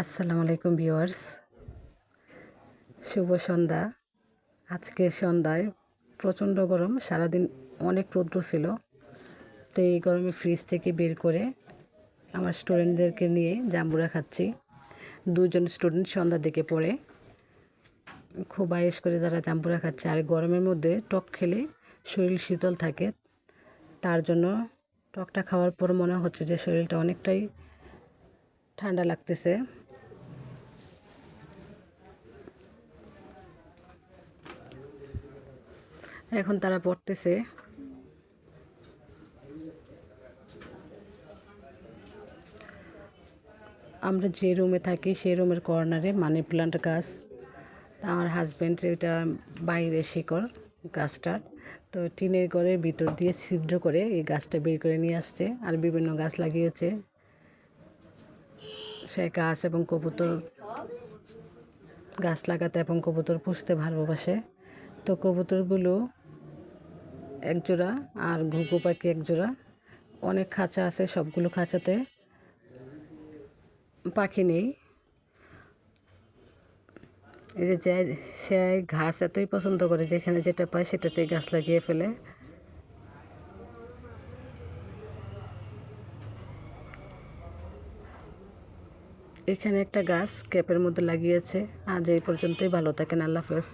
আসসালামু আলাইকুম ভিউয়ার্স, শুভ সন্ধ্যা। আজকে সন্ধ্যায় প্রচণ্ড গরম, সারাদিন অনেক রৌদ্র ছিল। তো এই গরমে ফ্রিজ থেকে বের করে আমার স্টুডেন্টদেরকে নিয়ে জাম্বুরা খাচ্ছি। দুজন স্টুডেন্ট সন্ধ্যার দিকে পড়ে খুব আয়েশ করে তারা জাম্বুরা খাচ্ছে। আর গরমের মধ্যে টক খেলে শরীর শীতল থাকে, তার জন্য টকটা খাওয়ার পর মনে হচ্ছে যে শরীরটা অনেকটাই ঠান্ডা লাগতেছে। এখন তারা পড়তেছে। আমরা যে রুমে থাকি সেই রুমের কর্নারে মানি প্লান্ট গাছ। আমার হাজব্যান্ড এটা বাইরে শিকড় গাছটার, তো টিনের ঘরের ভিতর দিয়ে ছিদ্র করে এই গাছটা বের করে নিয়ে আসছে। আর বিভিন্ন গাছ লাগিয়েছে। সে গাছ এবং কবুতর গাছ লাগাতে এবং কবুতর পুষতে ভালোবাসে। তো কবুতরগুলো একজোড়া আর ঘুঘু পাখি একজোড়া। অনেক খাঁচা আছে, সবগুলো খাঁচাতে পাখি নেই। এই যে সে ঘাস এতই পছন্দ করে, যেখানে যেটা পায় সেটাতে গাছ লাগিয়ে ফেলে। এখানে একটা গাছ ক্যাপের মধ্যে লাগিয়েছে। আজ এই পর্যন্তই, ভালো থাকেন, আল্লাহ হাফেজ।